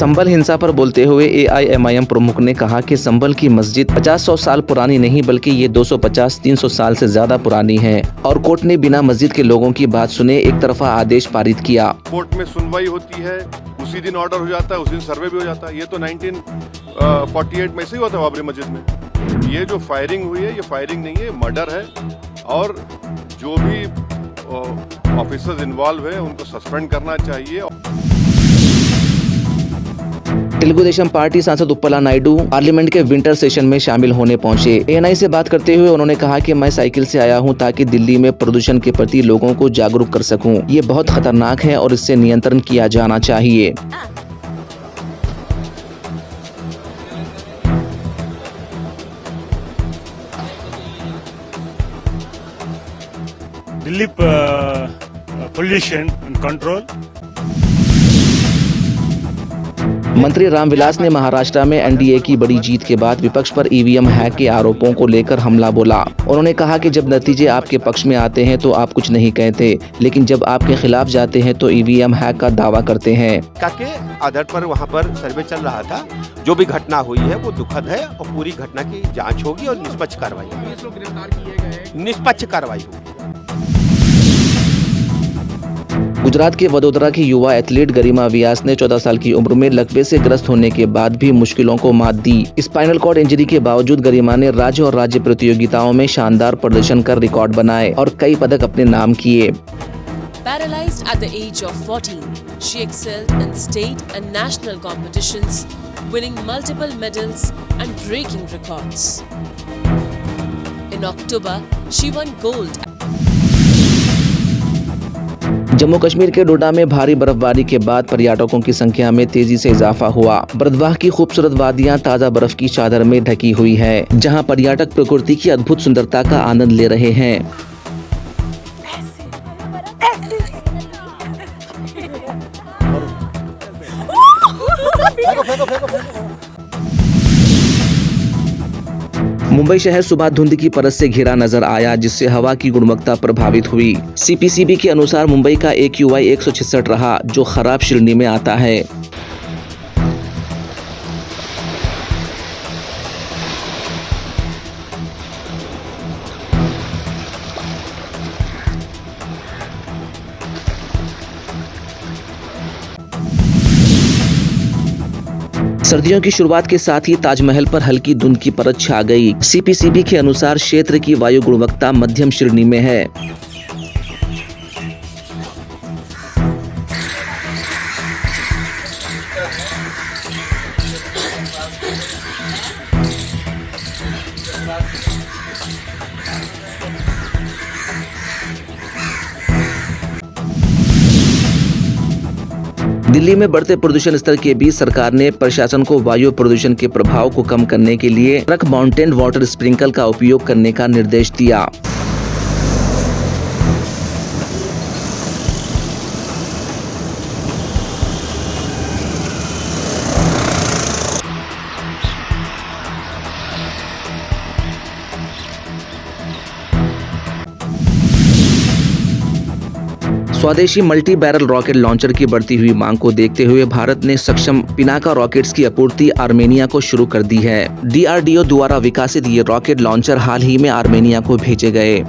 संभल हिंसा पर बोलते हुए AIMIM प्रमुख ने कहा कि संभल की मस्जिद 50-100 साल पुरानी नहीं बल्कि ये 250-300 साल से ज्यादा पुरानी है और कोर्ट ने बिना मस्जिद के लोगों की बात सुने एक तरफा आदेश पारित किया। कोर्ट में सुनवाई होती है, उसी दिन ऑर्डर हो जाता है, उसी दिन सर्वे भी हो जाता है। ये तो 1948 में से ही हुआ था बाबरी मस्जिद में। ये जो फायरिंग हुई है ये फायरिंग नहीं है, मर्डर है और जो भी ऑफिसर्स इन्वॉल्व है उनको सस्पेंड करना चाहिए। तेलुगु देशम पार्टी सांसद उत्पला नायडू पार्लियामेंट के विंटर सेशन में शामिल होने पहुंचे। ANI से बात करते हुए उन्होंने कहा कि मैं साइकिल से आया हूं ताकि दिल्ली में प्रदूषण के प्रति लोगों को जागरूक कर सकूं। ये बहुत खतरनाक है और इससे नियंत्रण किया जाना चाहिए। Delhi pollution control. मंत्री रामविलास ने महाराष्ट्र में NDA की बड़ी जीत के बाद विपक्ष पर EVM हैक के आरोपों को लेकर हमला बोला। उन्होंने कहा कि जब नतीजे आपके पक्ष में आते हैं तो आप कुछ नहीं कहते, लेकिन जब आपके खिलाफ जाते हैं तो EVM हैक का दावा करते हैं। के आधार पर वहां पर सर्वे चल रहा था। जो भी घटना हुई है वो दुखद है और पूरी घटना की जाँच होगी और निष्पक्ष कार्रवाई होगी। निष्पक्ष कार्रवाई होगी। गुजरात के वडोदरा की युवा एथलीट गरिमा व्यास ने 14 साल की उम्र में लकवे से ग्रस्त होने के बाद भी मुश्किलों को मात दी। स्पाइनल कॉर्ड इंजरी के बावजूद गरिमा ने राज्य और राज्य प्रतियोगिताओं में शानदार प्रदर्शन कर रिकॉर्ड बनाए और कई पदक अपने नाम किए। Paralyzed at the age of 14, she excelled in state and national competitions, winning multiple medals and breaking records. In October, she won gold. Jammu Kashmir के डोडा में भारी बर्फबारी के बाद पर्यटकों की संख्या में तेजी से इजाफा हुआ। बर्दवाह की खूबसूरत वादियां ताजा बर्फ की चादर में ढकी हुई है, जहां पर्यटक प्रकृति की अद्भुत सुंदरता का आनंद ले रहे हैं। मुंबई शहर सुबह धुंध की परत से घिरा नजर आया, जिससे हवा की गुणवत्ता प्रभावित हुई। CPCB के अनुसार मुंबई का AQI 166 रहा, जो खराब श्रेणी में आता है। सर्दियों की शुरुआत के साथ ही ताजमहल पर हल्की धुंध की परत छा गई। CPCB के अनुसार क्षेत्र की वायु गुणवत्ता मध्यम श्रेणी में है। दिल्ली में बढ़ते प्रदूषण स्तर के बीच सरकार ने प्रशासन को वायु प्रदूषण के प्रभाव को कम करने के लिए ट्रक माउंटेन वाटर स्प्रिंकल का उपयोग करने का निर्देश दिया। स्वदेशी मल्टी बैरल रॉकेट लॉन्चर की बढ़ती हुई मांग को देखते हुए भारत ने सक्षम पिनाका रॉकेट्स की आपूर्ति आर्मेनिया को शुरू कर दी है। DRDO द्वारा विकसित ये रॉकेट लॉन्चर हाल ही में आर्मेनिया को भेजे गए।